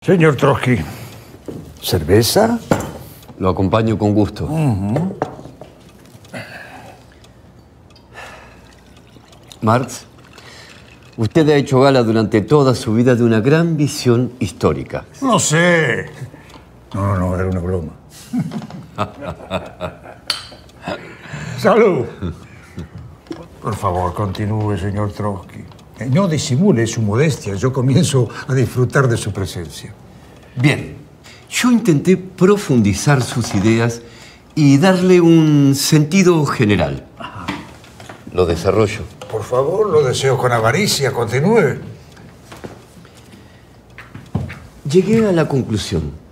Señor Trotsky, ¿cerveza? Lo acompaño con gusto. Marx, usted ha hecho gala durante toda su vida de una gran visión histórica. No sé. No, era una broma. ¡Salud! Por favor, continúe, señor Trotsky. No disimule su modestia. Yo comienzo a disfrutar de su presencia. Bien, yo intenté profundizar sus ideas y darle un sentido general. Lo desarrollo. Por favor, lo deseo con avaricia. Continúe. Llegué a la conclusión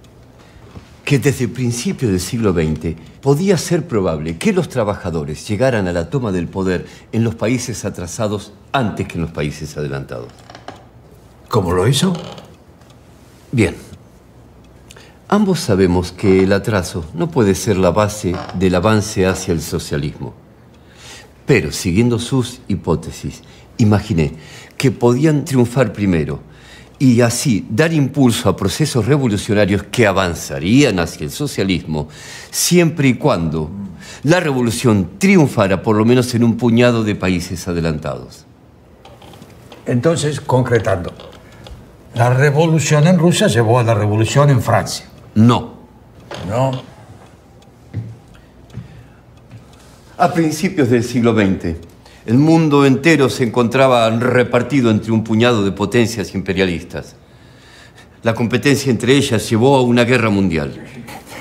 que desde el principio del siglo XX podía ser probable que los trabajadores llegaran a la toma del poder en los países atrasados antes que en los países adelantados. ¿Cómo lo hizo? Bien. Ambos sabemos que el atraso no puede ser la base del avance hacia el socialismo. Pero, siguiendo sus hipótesis, imaginé que podían triunfar primero y así dar impulso a procesos revolucionarios que avanzarían hacia el socialismo siempre y cuando la revolución triunfara por lo menos en un puñado de países adelantados. Entonces, concretando, la revolución en Rusia llevó a la revolución en Francia. No. No. A principios del siglo XX, el mundo entero se encontraba repartido entre un puñado de potencias imperialistas. La competencia entre ellas llevó a una guerra mundial.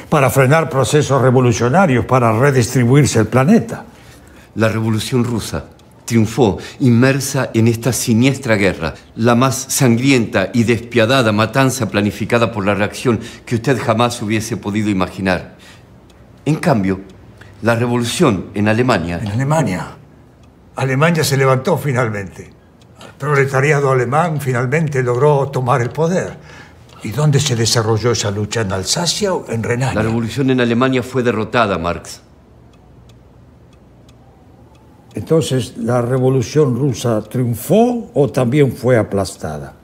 Para frenar procesos revolucionarios, para redistribuirse el planeta. La Revolución Rusa triunfó inmersa en esta siniestra guerra, la más sangrienta y despiadada matanza planificada por la reacción que usted jamás hubiese podido imaginar. En cambio, la revolución en Alemania... En Alemania. Alemania se levantó finalmente. El proletariado alemán finalmente logró tomar el poder. ¿Y dónde se desarrolló esa lucha? ¿En Alsacia o en Renania? La revolución en Alemania fue derrotada, Marx. Entonces, ¿la revolución rusa triunfó o también fue aplastada?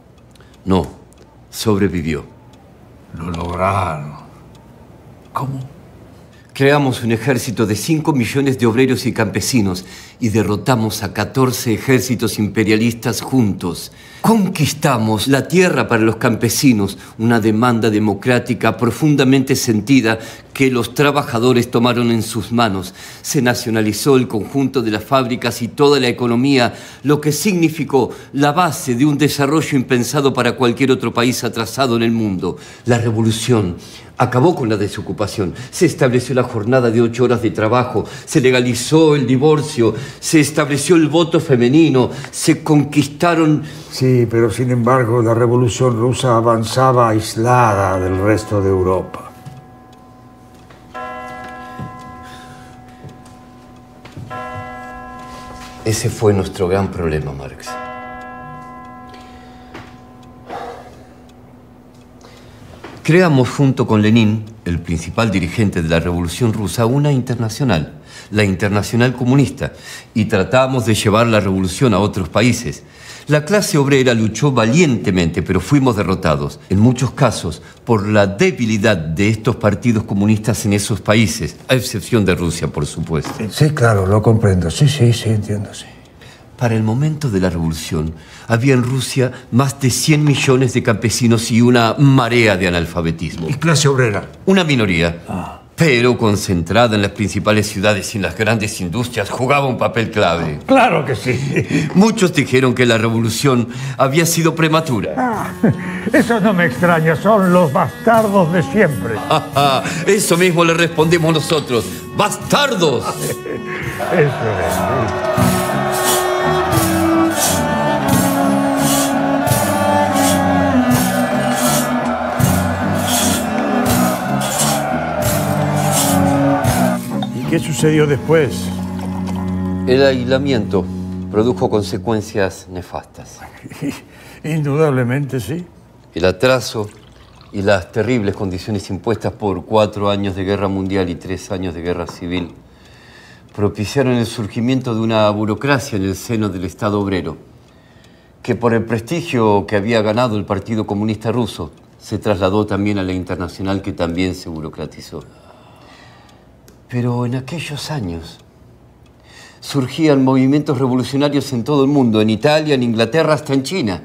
No, sobrevivió. Lo lograron. ¿Cómo? Creamos un ejército de 5 millones de obreros y campesinos y derrotamos a 14 ejércitos imperialistas juntos. Conquistamos la tierra para los campesinos, una demanda democrática profundamente sentida que los trabajadores tomaron en sus manos. Se nacionalizó el conjunto de las fábricas y toda la economía, lo que significó la base de un desarrollo impensado para cualquier otro país atrasado en el mundo. La revolución acabó con la desocupación, se estableció la jornada de 8 horas de trabajo, se legalizó el divorcio, se estableció el voto femenino, se conquistaron... Sí, pero sin embargo la revolución rusa avanzaba aislada del resto de Europa. Ese fue nuestro gran problema, Marx. Creamos junto con Lenin, el principal dirigente de la Revolución Rusa, una internacional, la Internacional Comunista, y tratamos de llevar la revolución a otros países. La clase obrera luchó valientemente, pero fuimos derrotados, en muchos casos, por la debilidad de estos partidos comunistas en esos países, a excepción de Rusia, por supuesto. Sí, claro, lo comprendo. Sí, entiendo, sí. Para el momento de la revolución, había en Rusia más de 100 millones de campesinos y una marea de analfabetismo. ¿Y clase obrera? Una minoría, pero concentrada en las principales ciudades y en las grandes industrias, jugaba un papel clave. Claro que sí. Muchos dijeron que la revolución había sido prematura. Eso no me extraña, son los bastardos de siempre. Eso mismo le respondemos nosotros. ¡Bastardos! Eso es. ¿Qué sucedió después? El aislamiento produjo consecuencias nefastas. Indudablemente, sí. El atraso y las terribles condiciones impuestas por 4 años de guerra mundial y 3 años de guerra civil propiciaron el surgimiento de una burocracia en el seno del Estado obrero, que por el prestigio que había ganado el Partido Comunista Ruso se trasladó también a la Internacional, que también se burocratizó. Pero en aquellos años surgían movimientos revolucionarios en todo el mundo, en Italia, en Inglaterra, hasta en China.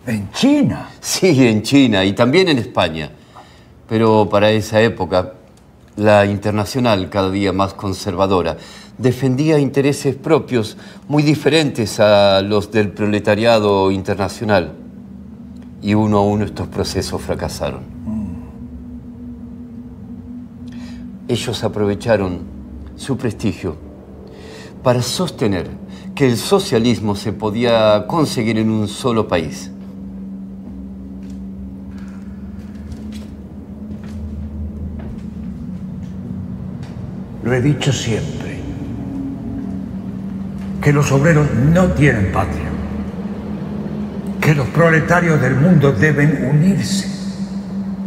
¿En China? Sí, en China y también en España. Pero para esa época, la Internacional, cada día más conservadora, defendía intereses propios muy diferentes a los del proletariado internacional. Y uno a uno estos procesos fracasaron. Ellos aprovecharon su prestigio para sostener que el socialismo se podía conseguir en un solo país. Lo he dicho siempre, que los obreros no tienen patria, que los proletarios del mundo deben unirse,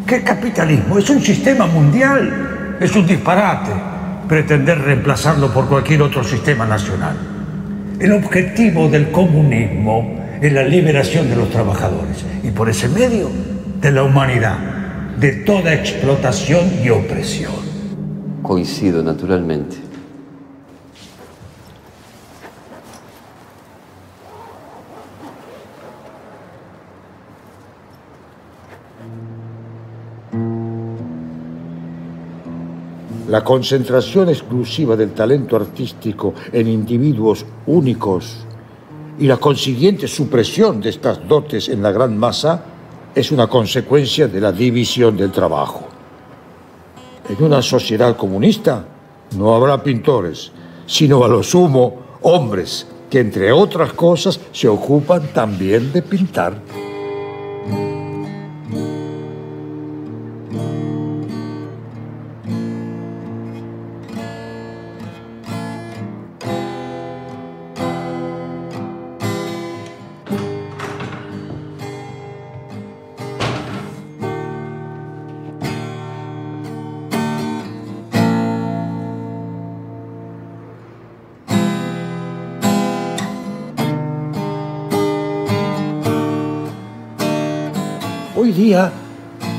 que el capitalismo es un sistema mundial, es un disparate pretender reemplazarlo por cualquier otro sistema nacional. El objetivo del comunismo es la liberación de los trabajadores y por ese medio de la humanidad, de toda explotación y opresión. Coincido, naturalmente. La concentración exclusiva del talento artístico en individuos únicos y la consiguiente supresión de estas dotes en la gran masa es una consecuencia de la división del trabajo. En una sociedad comunista no habrá pintores, sino a lo sumo hombres que, entre otras cosas, se ocupan también de pintar. Hoy día,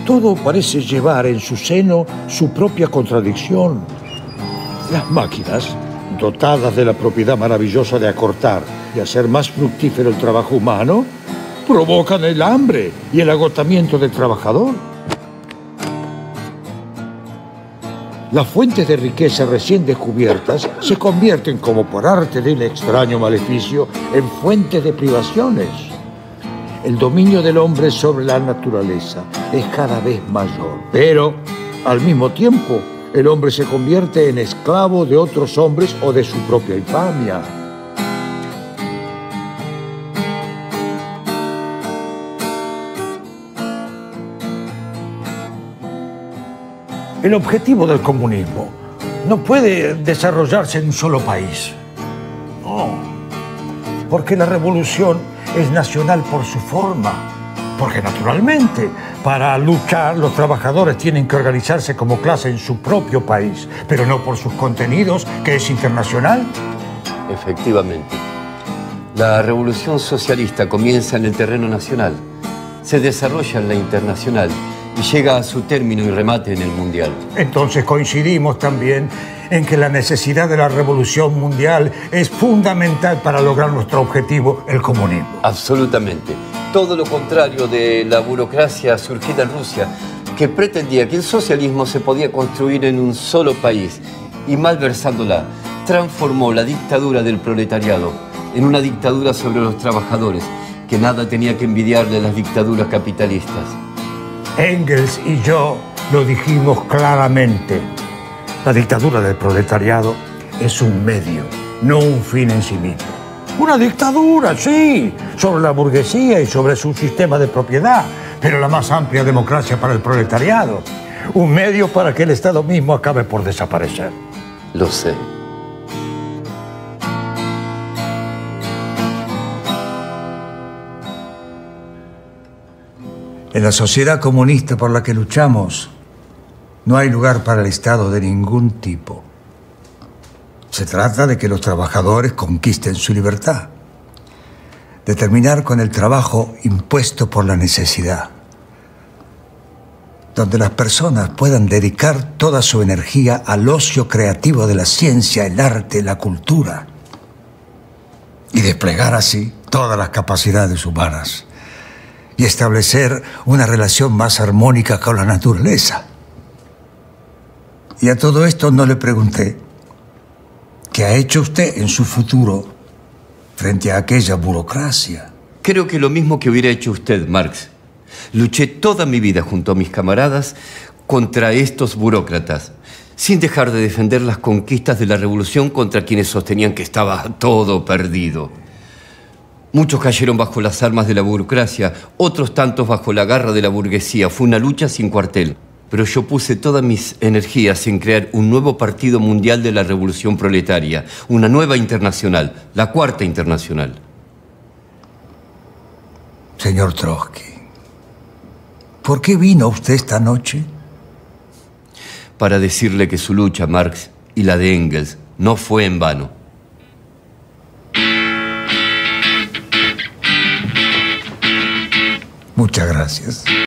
todo parece llevar en su seno su propia contradicción. Las máquinas, dotadas de la propiedad maravillosa de acortar y hacer más fructífero el trabajo humano, provocan el hambre y el agotamiento del trabajador. Las fuentes de riqueza recién descubiertas se convierten, como por arte del extraño maleficio, en fuentes de privaciones. El dominio del hombre sobre la naturaleza es cada vez mayor, pero al mismo tiempo el hombre se convierte en esclavo de otros hombres o de su propia infamia. El objetivo del comunismo no puede desarrollarse en un solo país. No, porque la revolución es nacional por su forma, porque naturalmente para luchar los trabajadores tienen que organizarse como clase en su propio país, pero no por sus contenidos, que es internacional. Efectivamente. La revolución socialista comienza en el terreno nacional, se desarrolla en la internacional y llega a su término y remate en el mundial. Entonces coincidimos también en que la necesidad de la revolución mundial es fundamental para lograr nuestro objetivo, el comunismo. Absolutamente. Todo lo contrario de la burocracia surgida en Rusia, que pretendía que el socialismo se podía construir en un solo país y, malversándola, transformó la dictadura del proletariado en una dictadura sobre los trabajadores, que nada tenía que envidiarle a las dictaduras capitalistas. Engels y yo lo dijimos claramente. La dictadura del proletariado es un medio, no un fin en sí mismo. Una dictadura, sí, sobre la burguesía y sobre su sistema de propiedad, pero la más amplia democracia para el proletariado. Un medio para que el Estado mismo acabe por desaparecer. Lo sé. En la sociedad comunista por la que luchamos, no hay lugar para el Estado de ningún tipo. Se trata de que los trabajadores conquisten su libertad, de terminar con el trabajo impuesto por la necesidad, donde las personas puedan dedicar toda su energía al ocio creativo de la ciencia, el arte, la cultura, y desplegar así todas las capacidades humanas y establecer una relación más armónica con la naturaleza. Y a todo esto no le pregunté qué ha hecho usted en su futuro frente a aquella burocracia. Creo que lo mismo que hubiera hecho usted, Marx. Luché toda mi vida junto a mis camaradas contra estos burócratas, sin dejar de defender las conquistas de la revolución contra quienes sostenían que estaba todo perdido. Muchos cayeron bajo las armas de la burocracia, otros tantos bajo la garra de la burguesía. Fue una lucha sin cuartel. Pero yo puse todas mis energías en crear un nuevo partido mundial de la revolución proletaria, una nueva internacional, la Cuarta Internacional. Señor Trotsky, ¿por qué vino usted esta noche? Para decirle que su lucha, Marx, y la de Engels, no fue en vano. Muchas gracias.